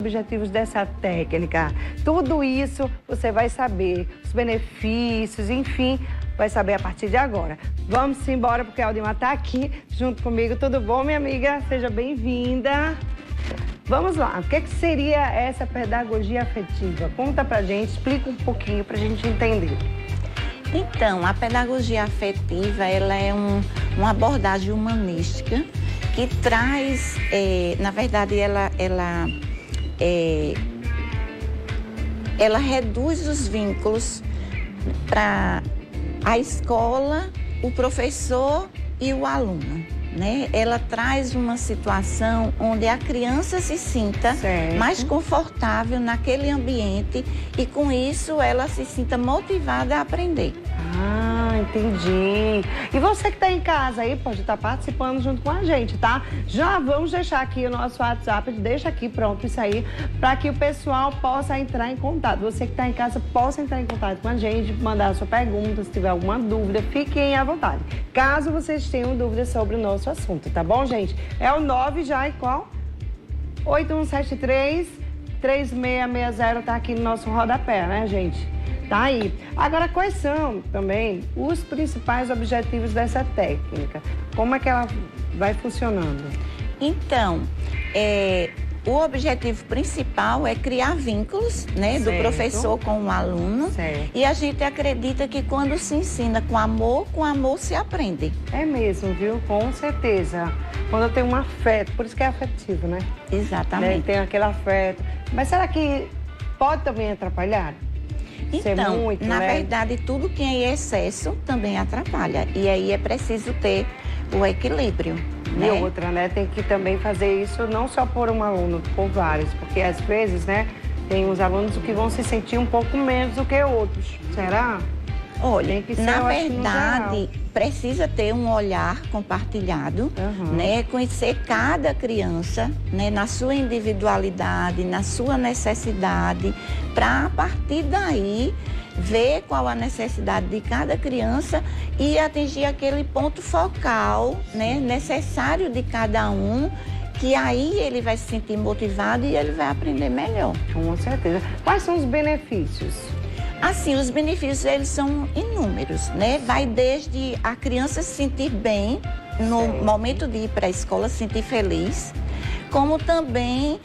Objetivos dessa técnica. Tudo isso você vai saber, os benefícios, enfim, vai saber a partir de agora. Vamos embora porque a Aldimar está aqui junto comigo. Tudo bom, minha amiga? Seja bem-vinda. Vamos lá, o que seria essa pedagogia afetiva? Conta pra gente, explica um pouquinho pra gente entender. Então, a pedagogia afetiva, ela é uma abordagem humanística que traz, na verdade, ela reduz os vínculos para a escola, o professor e o aluno, né? Ela traz uma situação onde a criança se sinta mais confortável naquele ambiente e com isso ela se sinta motivada a aprender. Ah, entendi. E você que está em casa aí pode estar participando junto com a gente, tá? Já vamos deixar aqui o nosso WhatsApp, deixa aqui pronto isso aí, para que o pessoal possa entrar em contato. Você que está em casa possa entrar em contato com a gente, mandar a sua pergunta, se tiver alguma dúvida, fiquem à vontade. Caso vocês tenham dúvidas sobre o nosso assunto, tá bom, gente? É o 9 já e qual? 8173-3660 tá aqui no nosso rodapé, né, gente? Tá aí. Agora, quais são também os principais objetivos dessa técnica? Como é que ela vai funcionando? Então, o objetivo principal é criar vínculos, né, do professor com o aluno. Certo. E a gente acredita que quando se ensina com amor se aprende. É mesmo, viu? Com certeza. Quando tem um afeto, por isso que é afetivo, né? Exatamente. Né? Tem aquele afeto. Mas será que pode também atrapalhar? Então, muito, na né? verdade, tudo que é em excesso também atrapalha. E aí é preciso ter o equilíbrio, né? E outra, né? Tem que também fazer isso não só por um aluno, por vários. Porque às vezes, né, tem uns alunos que vão se sentir um pouco menos do que outros. Será? Olha, que ser, na verdade, precisa ter um olhar compartilhado, né? Conhecer cada criança, né? Na sua individualidade, na sua necessidade, para a partir daí ver qual a necessidade de cada criança e atingir aquele ponto focal, né? Necessário de cada um, que aí ele vai se sentir motivado e ele vai aprender melhor. Com certeza. Quais são os benefícios? Assim, os benefícios, eles são inúmeros, né? Vai desde a criança se sentir bem no momento de ir para a escola, se sentir feliz, como também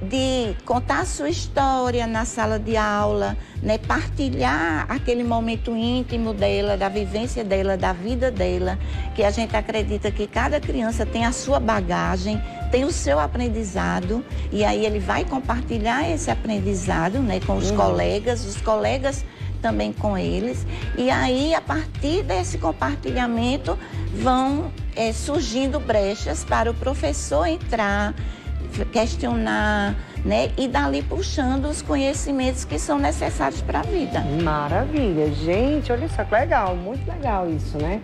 de contar a sua história na sala de aula, né? Partilhar aquele momento íntimo dela, da vivência dela, da vida dela, que a gente acredita que cada criança tem a sua bagagem, tem o seu aprendizado, e aí ele vai compartilhar esse aprendizado, né, com os colegas também com eles, e aí a partir desse compartilhamento vão surgindo brechas para o professor entrar, questionar, né, e dali puxando os conhecimentos que são necessários para a vida. Maravilha, gente, olha só que legal, muito legal isso, né?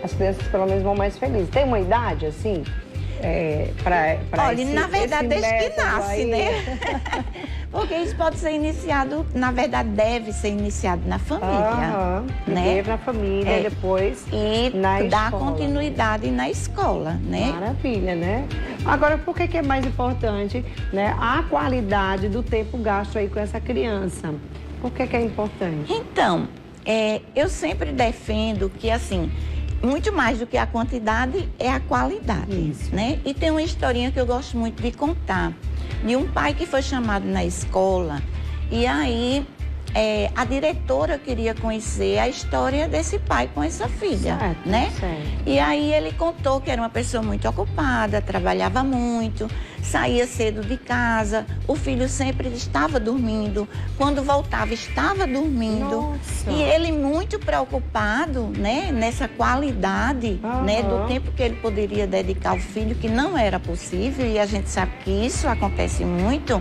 As crianças pelo menos vão mais felizes. Tem uma idade assim? Olha, na verdade, desde que nasce, aí, né? Porque isso pode ser iniciado, na verdade, deve ser iniciado na família. Né? Primeiro na família, depois e na dar escola. Continuidade na escola, né? Maravilha, né? Agora, por que é mais importante, né, a qualidade do tempo gasto aí com essa criança? Por que é importante? Então, eu sempre defendo que, assim, muito mais do que a quantidade é a qualidade, né? E tem uma historinha que eu gosto muito de contar, de um pai que foi chamado na escola e aí a diretora queria conhecer a história desse pai com essa filha, né? E aí ele contou que era uma pessoa muito ocupada, trabalhava muito, saía cedo de casa, o filho sempre estava dormindo, quando voltava estava dormindo. Nossa. E ele muito preocupado, né, nessa qualidade, né, do tempo que ele poderia dedicar ao filho, que não era possível, e a gente sabe que isso acontece muito.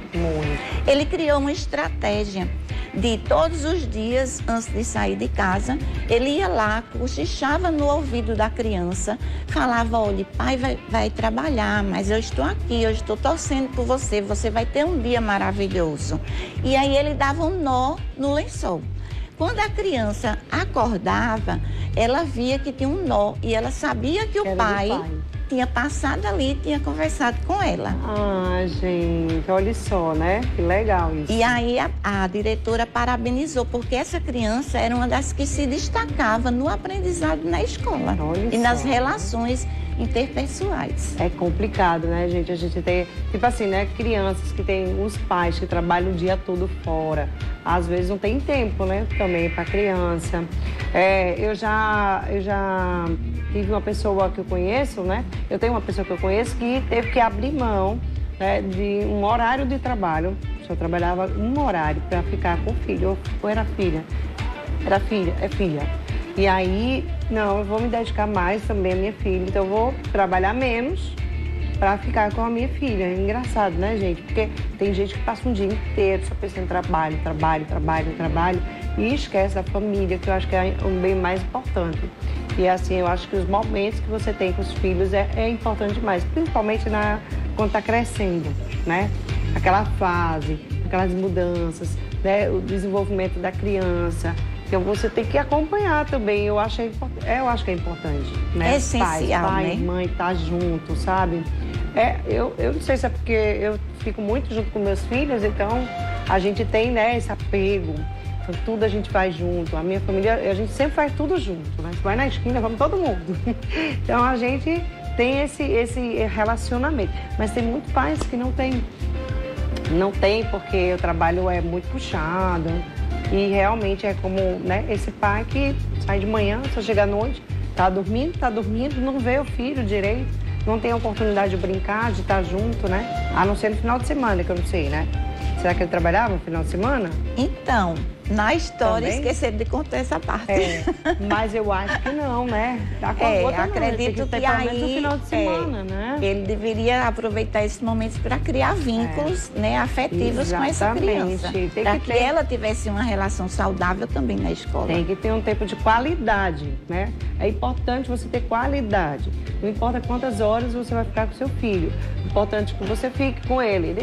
Ele criou uma estratégia de todos os dias, antes de sair de casa, ele ia lá, cochichava no ouvido da criança, falava: olha, pai vai trabalhar, mas eu estou aqui, eu estou torcendo por você, você vai ter um dia maravilhoso. E aí ele dava um nó no lençol. Quando a criança acordava, ela via que tinha um nó e ela sabia que o pai tinha passado ali e tinha conversado com ela. Ah, gente, olha só, né? Que legal isso. E aí a diretora parabenizou, porque essa criança era uma das que se destacava no aprendizado na escola. Olha e nas só. relações interpessoais. É complicado, né, gente? A gente tem, tipo assim, né, crianças que têm os pais que trabalham o dia todo fora. Às vezes não tem tempo, né, também para criança. Eu já tive uma pessoa que eu conheço, né? Eu tenho uma pessoa que eu conheço que teve que abrir mão, né, de um horário de trabalho. Só trabalhava um horário para ficar com o filho. Ou era filha? Era filha, é filha. E aí, não, eu vou me dedicar mais também à minha filha, então eu vou trabalhar menos para ficar com a minha filha. É engraçado, né, gente? Porque tem gente que passa um dia inteiro só pensando em trabalho, trabalho, trabalho, trabalho e esquece da família, que eu acho que é o bem mais importante. E assim, eu acho que os momentos que você tem com os filhos é importante demais, principalmente quando está crescendo, né? Aquela fase, aquelas mudanças, né? O desenvolvimento da criança. Então você tem que acompanhar também, eu acho que é importante, né? É essencial, pai, né? Mãe, tá junto, sabe? Eu não sei se é porque eu fico muito junto com meus filhos, então a gente tem, né, esse apego, então, tudo a gente faz junto. A minha família, a gente sempre faz tudo junto, né? Você vai na esquina, vamos todo mundo. Então a gente tem esse relacionamento, mas tem muitos pais que não tem. Não tem porque o trabalho é muito puxado. E realmente é como, né, esse pai que sai de manhã, só chega à noite, tá dormindo, não vê o filho direito, não tem a oportunidade de brincar, de estar junto, né? A não ser no final de semana, que eu não sei, né? Será que ele trabalhava no final de semana? Então, na história, Também? esqueceram de contar essa parte. Mas eu acho que não, né? Acredito que pelo menos no aí final de semana, né? ele deveria aproveitar esses momentos para criar vínculos, né, afetivos com essa criança. Para que ela tivesse uma relação saudável também na escola. Tem que ter um tempo de qualidade, né? É importante você ter qualidade. Não importa quantas horas você vai ficar com seu filho. É importante que você fique com ele.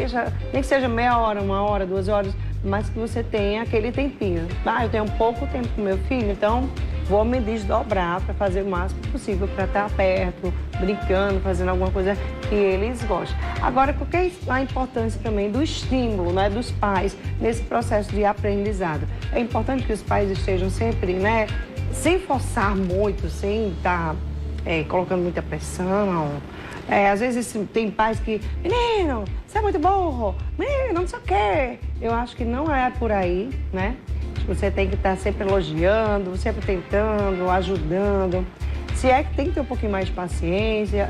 Nem que seja meia hora, 1 hora, 2 horas, mas que você tenha aquele tempinho. Eu tenho pouco tempo com meu filho, então vou me desdobrar para fazer o máximo possível para estar perto, brincando, fazendo alguma coisa que eles gostem. Agora, qual que é a importância também do estímulo, né, dos pais nesse processo de aprendizado? É importante que os pais estejam sempre, né, sem forçar muito, sem estar colocando muita pressão. Às vezes tem pais que, menino, você é muito burro, menino, não sei o quê. Eu acho que não é por aí, né? Você tem que estar sempre elogiando, sempre tentando, ajudando. Se é que tem que ter um pouquinho mais de paciência,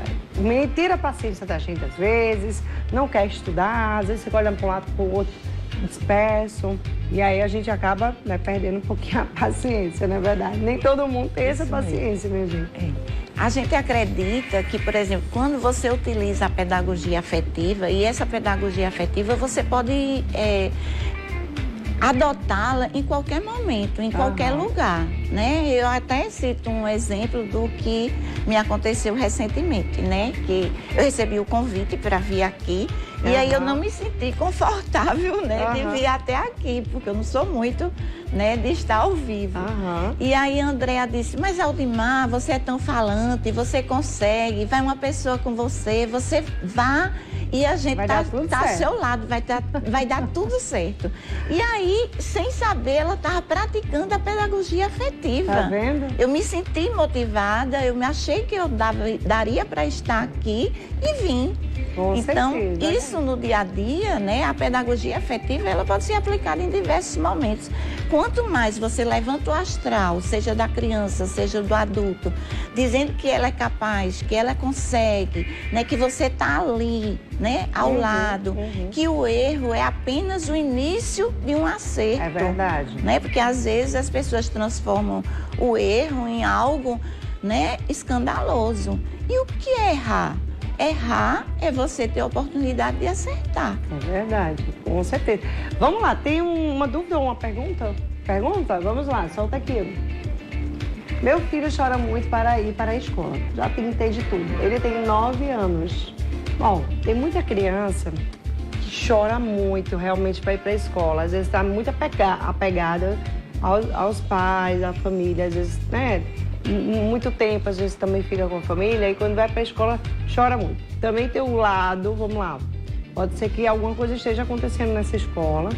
tira a paciência da gente às vezes, não quer estudar, às vezes você olha para um lado para o outro, disperso. E aí a gente acaba, né, perdendo um pouquinho a paciência, não é verdade? Nem todo mundo tem essa paciência, minha gente. A gente acredita que, por exemplo, quando você utiliza a pedagogia afetiva, e essa pedagogia afetiva você pode adotá-la em qualquer momento, em qualquer lugar, né? Eu até cito um exemplo do que me aconteceu recentemente, né? Que eu recebi o convite para vir aqui e aí eu não me senti confortável, né? De vir até aqui, porque eu não sou muito, né, de estar ao vivo. E aí a Andréa disse, mas Aldimar, você é tão falante, você consegue, vai uma pessoa com você, você vá e a gente tá ao seu lado, vai dar tudo certo. E aí, sem saber, ela estava praticando a pedagogia afetiva. Tá vendo? Eu me senti motivada, eu me achei que eu daria para estar aqui e vim. Então, isso no dia a dia, né, a pedagogia afetiva, ela pode ser aplicada em diversos momentos. Quanto mais você levanta o astral, seja da criança, seja do adulto, dizendo que ela é capaz, que ela consegue, né, que você está ali, né, ao lado, que o erro é apenas o início de um acerto. É verdade. Né, porque às vezes as pessoas transformam o erro em algo, né, escandaloso. E o que é errar? Errar é você ter a oportunidade de acertar. É verdade, com certeza. Vamos lá, tem uma dúvida ou uma pergunta? Pergunta? Vamos lá, solta aqui. Meu filho chora muito para ir para a escola. Já tentei de tudo. Ele tem 9 anos. Bom, tem muita criança que chora muito realmente para ir para a escola. Às vezes está muito apegada aos pais, à família. Às vezes, né? muito tempo, às vezes também fica com a família, e quando vai para a escola chora muito. Também tem um lado, vamos lá, pode ser que alguma coisa esteja acontecendo nessa escola,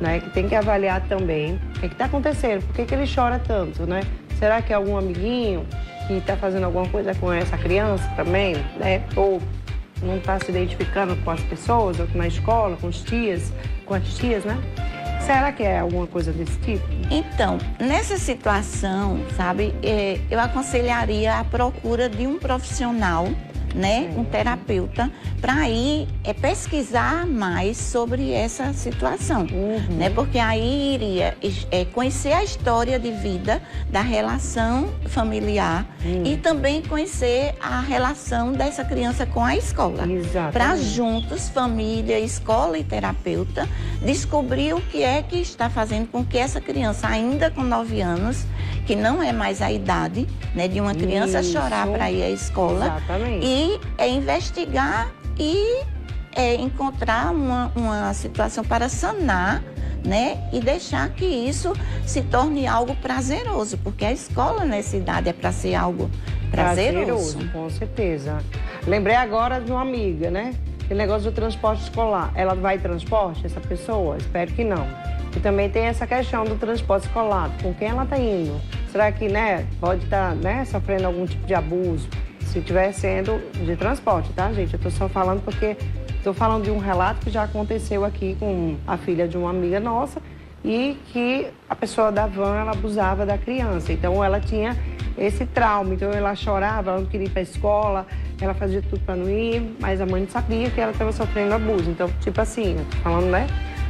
né, que tem que avaliar também o que está acontecendo, por que ele chora tanto, né? Será que é algum amiguinho que está fazendo alguma coisa com essa criança também, né? Ou não está se identificando com as pessoas, ou na escola, com as tias, né? Será que é alguma coisa desse tipo? Então, nessa situação, sabe, eu aconselharia a procura de um profissional, né, um terapeuta, para ir pesquisar mais sobre essa situação, né, porque aí iria conhecer a história de vida da relação familiar e também conhecer a relação dessa criança com a escola. Para juntos, família, escola e terapeuta, descobrir o que é que está fazendo com que essa criança, ainda com 9 anos, que não é mais a idade, né, de uma criança chorar para ir à escola, e investigar e encontrar uma situação para sanar, né, e deixar que isso se torne algo prazeroso, porque a escola nessa idade é para ser algo prazeroso. Com certeza. Lembrei agora de uma amiga, né? Aquele negócio do transporte escolar. Ela vai em transporte, essa pessoa? Espero que não. E também tem essa questão do transporte escolar. Com quem ela está indo? Será que, né, pode estar, né, sofrendo algum tipo de abuso? Se estiver sendo de transporte, tá, gente? Eu estou só falando porque estou falando de um relato que já aconteceu aqui com a filha de uma amiga nossa e que a pessoa da van, ela abusava da criança. Então, ela tinha esse trauma. Então, ela chorava, ela não queria ir para a escola, ela fazia tudo para não ir, mas a mãe não sabia que ela estava sofrendo abuso. Então, tipo assim, eu tô falando, né,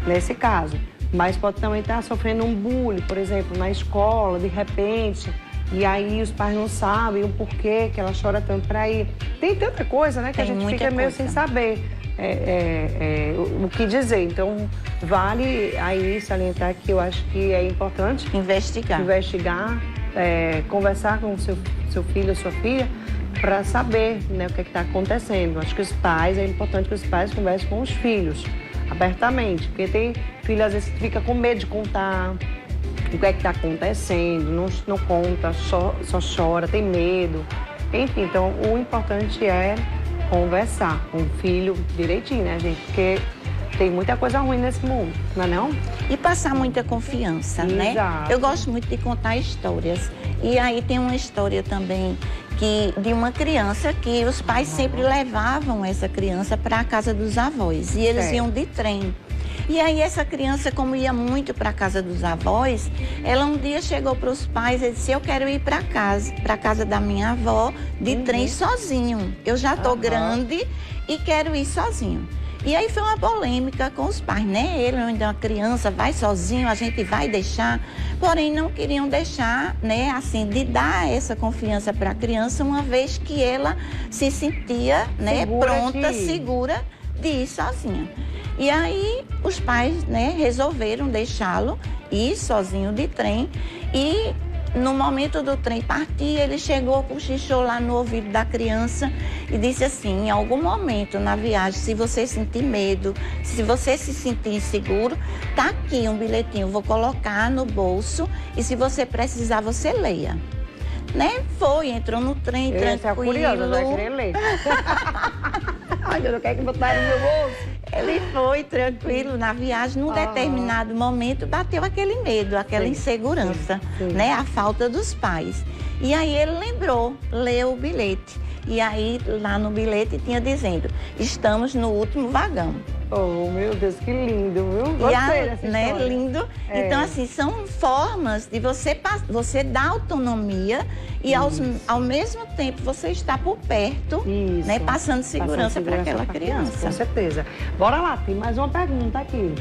nesse caso. Mas pode também estar sofrendo um bullying, por exemplo, na escola, de repente, e aí os pais não sabem o porquê que ela chora tanto para ir. Tem tanta coisa, né, que a gente fica meio sem saber o que dizer. Então, vale aí salientar que eu acho que é importante investigar, conversar com o seu filho ou sua filha para saber, né, o que está acontecendo. Acho que é importante que os pais conversem com os filhos abertamente, porque tem filho às vezes que fica com medo de contar o que é que está acontecendo, não conta, só chora, tem medo. Enfim, então o importante é conversar com o filho direitinho, né, gente? Porque tem muita coisa ruim nesse mundo, não é não? E passar muita confiança, né? Eu gosto muito de contar histórias. E aí tem uma história também de uma criança que os pais sempre levavam essa criança para a casa dos avós. E eles iam de trem. E aí essa criança, como ia muito para a casa dos avós, ela um dia chegou para os pais e disse: eu quero ir para a casa da minha avó de trem sozinho. Eu já estou grande e quero ir sozinho. E aí foi uma polêmica com os pais, né? Ele ainda é uma criança, vai sozinho, a gente vai deixar. Porém, não queriam deixar, né, assim, de dar essa confiança para a criança, uma vez que ela se sentia, né, pronta, segura de ir sozinha. E aí os pais, né, resolveram deixá-lo ir sozinho de trem e no momento do trem partir, ele chegou, cochichou lá no ouvido da criança e disse assim: em algum momento na viagem, se você sentir medo, se você se sentir inseguro, tá aqui um bilhetinho, vou colocar no bolso e se você precisar, você leia. Né? Entrou no trem, tranquilo. Curiosa, eu vai querer ler. Ai, eu não quero que botaram no meu bolso. Ele foi tranquilo na viagem, num determinado momento bateu aquele medo, aquela insegurança, né? A falta dos pais. E aí ele leu o bilhete. E aí lá no bilhete tinha dizendo: estamos no último vagão. Oh, meu Deus, que lindo, viu? Gostei dessa história. Lindo. Então, assim, são formas de você dar autonomia e ao mesmo tempo você estar por perto, né, passando segurança para aquela criança. Com certeza. Bora lá, tem mais uma pergunta aqui.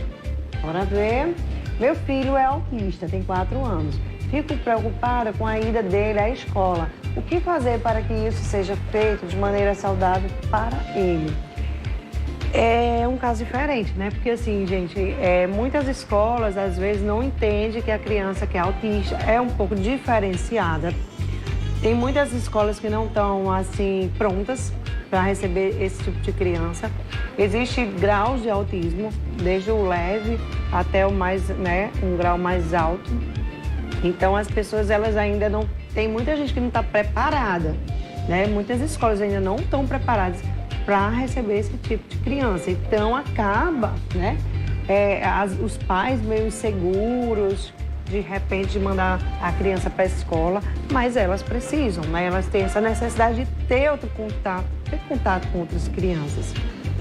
Bora ver. Meu filho é autista, tem 4 anos. Fico preocupada com a ida dele à escola. O que fazer para que isso seja feito de maneira saudável para ele? É um caso diferente, né? Porque assim, gente, muitas escolas às vezes não entendem que a criança que é autista é um pouco diferenciada. Tem muitas escolas que não estão assim prontas para receber esse tipo de criança. Existe graus de autismo, desde o leve até o mais, né, um grau mais alto. Então as pessoas elas ainda não tem muita gente que não está preparada, né? Muitas escolas ainda não estão preparadas para receber esse tipo de criança. Então, acaba, né? Os pais meio inseguros, de repente, de mandar a criança para a escola, mas elas precisam, né? Elas têm essa necessidade de ter outro contato, ter contato com outras crianças.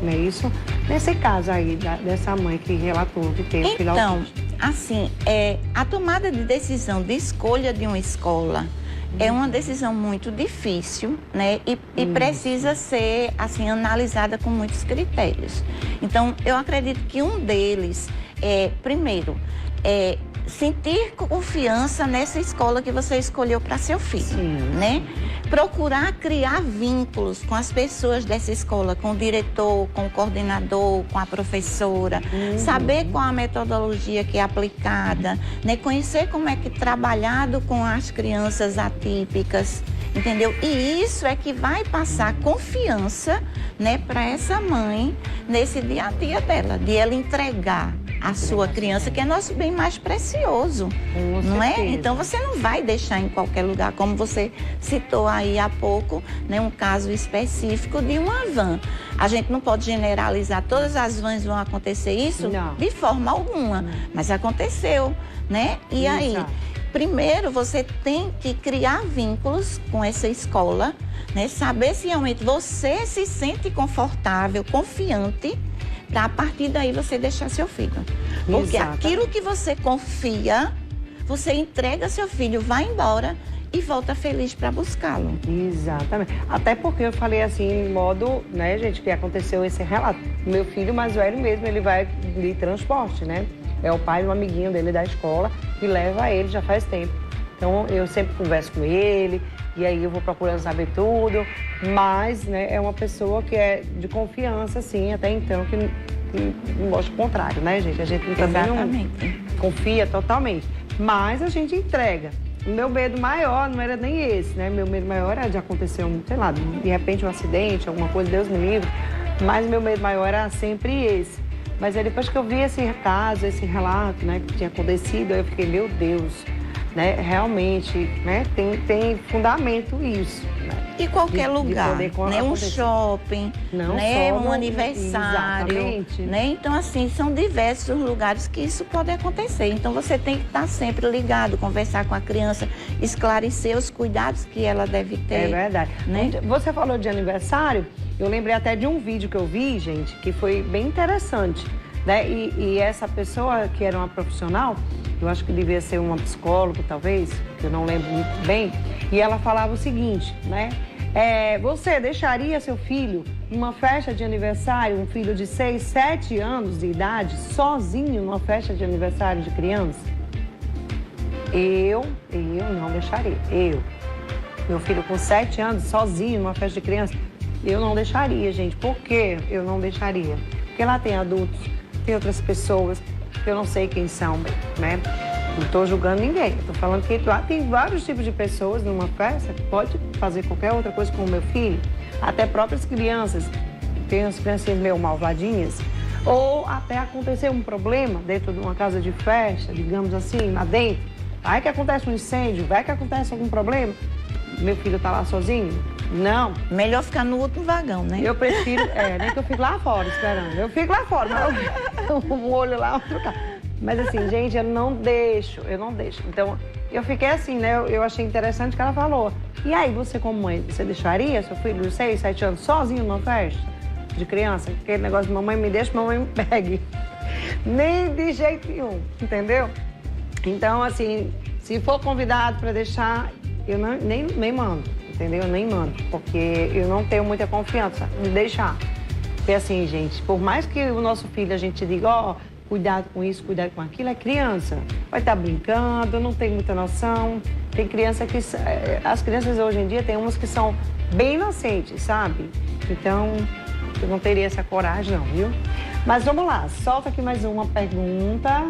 Não é isso? Nesse caso aí, dessa mãe que relatou que teve filho autista. Então, assim, a tomada de decisão de escolha de uma escola é uma decisão muito difícil, né? E precisa ser, assim, analisada com muitos critérios. Então, eu acredito que um deles primeiro, sentir confiança nessa escola que você escolheu para seu filho, né? Procurar criar vínculos com as pessoas dessa escola, com o diretor, com o coordenador, com a professora, saber qual a metodologia que é aplicada, né? Conhecer como é que é trabalhado com as crianças atípicas, entendeu? E isso é que vai passar confiança, né, para essa mãe nesse dia a dia dela, de ela entregar a sua criança, que é nosso bem mais precioso, não é? Então, você não vai deixar em qualquer lugar, como você citou aí há pouco, né, um caso específico de uma van. A gente não pode generalizar, todas as vans vão acontecer isso? Não. De forma alguma, mas aconteceu, né? E aí, primeiro, você tem que criar vínculos com essa escola, né? Saber se realmente você se sente confortável, confiante, para a partir daí você deixar seu filho. Porque aquilo que você confia, você entrega seu filho, vai embora e volta feliz para buscá-lo. Exatamente. Até porque eu falei assim, em modo, né, gente, que aconteceu esse relato. Meu filho mais velho mesmo, ele vai de transporte, né? É o pai de um amiguinho dele da escola que leva ele já faz tempo. Então, eu sempre converso com ele, e aí eu vou procurando saber tudo, mas, né, é uma pessoa que é de confiança, assim, até então, que não gosta do contrário, né, gente? A gente também não confia totalmente, mas a gente entrega. O meu medo maior não era nem esse, né? Meu medo maior era de acontecer, sei lá, de repente um acidente, alguma coisa, Deus me livre, mas meu medo maior era sempre esse. Mas aí depois que eu vi esse caso, esse relato, né, que tinha acontecido, aí eu fiquei, meu Deus, né, realmente, né, tem fundamento isso. Né, e qualquer lugar, né, um shopping, não né, só um aniversário, né, então assim, são diversos lugares que isso pode acontecer. Então você tem que estar sempre ligado, conversar com a criança, esclarecer os cuidados que ela deve ter. É verdade. Né? Você falou de aniversário, eu lembrei até de um vídeo que eu vi, gente, que foi bem interessante, né? E essa pessoa que era uma profissional, eu acho que devia ser uma psicóloga, talvez, que eu não lembro muito bem, e ela falava o seguinte, né? Você deixaria seu filho numa festa de aniversário, um filho de 6, 7 anos de idade, sozinho numa festa de aniversário de criança? Eu não deixaria. Meu filho com 7 anos, sozinho numa festa de criança, eu não deixaria, gente. Por que eu não deixaria? Porque lá tem adultos, tem outras pessoas que eu não sei quem são, né? Não estou julgando ninguém. Estou falando que lá tem vários tipos de pessoas numa festa que pode fazer qualquer outra coisa com o meu filho. Até próprias crianças. Tem umas criancinhas meio malvadinhas. Ou até acontecer um problema dentro de uma casa de festa, digamos assim, lá dentro. Vai que acontece um incêndio, vai que acontece algum problema. Meu filho está lá sozinho? Não. Melhor ficar no último vagão, né? Eu prefiro, nem que eu fique lá fora esperando. Eu fico lá fora, mas um olho lá, outro cá. Mas assim, gente, eu não deixo. Então, eu fiquei assim, né? Eu achei interessante que ela falou. E aí, você como mãe, você deixaria seu filho de 6, 7 anos sozinho numa festa de criança? Aquele negócio de mamãe me deixa, mamãe me pegue. Nem de jeito nenhum, entendeu? Então, assim, se for convidado para deixar, eu nem mando, entendeu? Eu nem mando, porque eu não tenho muita confiança em deixar. Porque assim, gente, por mais que o nosso filho, a gente diga, cuidado com isso, cuidado com aquilo, é criança. Vai estar brincando, não tem muita noção. Tem criança que... As crianças hoje em dia, tem umas que são bem inocentes, sabe? Então, eu não teria essa coragem não, viu? Mas vamos lá, solta aqui mais uma pergunta.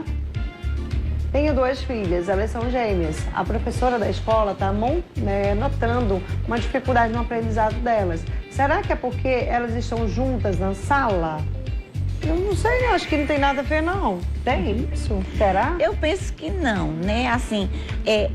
Tenho 2 filhas, elas são gêmeas. A professora da escola está notando uma dificuldade no aprendizado delas. Será que é porque elas estão juntas na sala? Eu não sei, acho que não tem nada a ver, não. Tem isso? Será? Eu penso que não, né? Assim,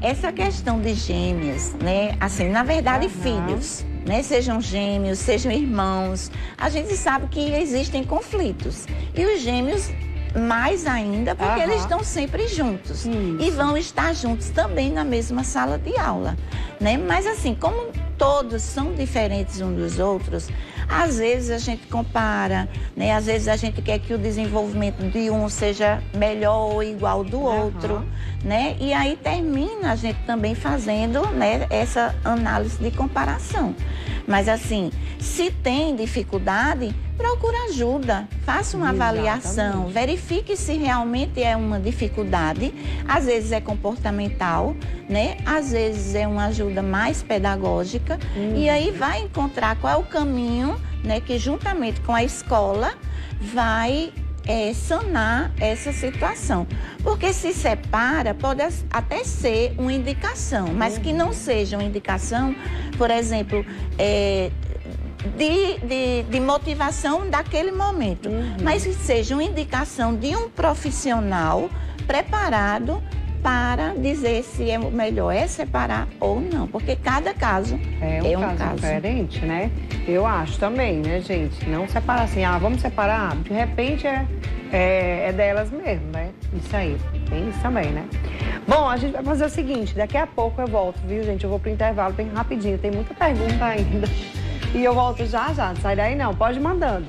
essa questão de gêmeas, né? Assim, na verdade, filhos, né? Sejam gêmeos, sejam irmãos. A gente sabe que existem conflitos. E os gêmeos, mais ainda, porque eles estão sempre juntos. E vão estar juntos também na mesma sala de aula, né? Mas assim, como todos são diferentes uns dos outros, às vezes a gente compara, né? Às vezes a gente quer que o desenvolvimento de um seja melhor ou igual ao do outro, né? E aí termina a gente também fazendo, né, essa análise de comparação. Mas assim, se tem dificuldade, procure ajuda, faça uma avaliação, verifique se realmente é uma dificuldade. Às vezes é comportamental, né? Às vezes é uma ajuda mais pedagógica. E aí vai encontrar qual é o caminho, né, que juntamente com a escola vai sanar essa situação. Porque se separa, pode até ser uma indicação, mas que não seja uma indicação, por exemplo, de motivação daquele momento, mas que seja uma indicação de um profissional preparado para dizer se é melhor separar ou não, porque cada caso é um caso diferente, né? Eu acho também, né, gente? Não separar assim, vamos separar, de repente é delas mesmo, né? Isso aí, tem isso também, né? Bom, a gente vai fazer o seguinte, daqui a pouco eu volto, viu, gente? Eu vou pro intervalo bem rapidinho, tem muita pergunta ainda. E eu volto já, não sai daí não, pode ir mandando.